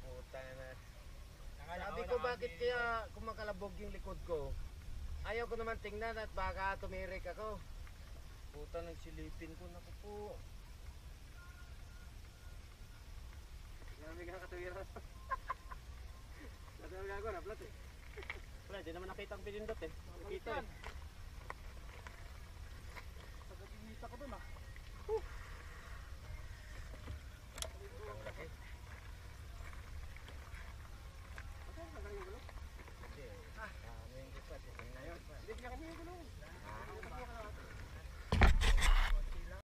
Puta na. Sabi ko bakit kaya kumakalabog yung likod ko. Ayaw ko naman tingnan at baka tumirik ako. Puta, nagsilipin ko. Naku po. Grabe ka katuwiran. Natawagan ko na plat eh. Wala, di naman nakita ang pinindot eh. Nakita eh.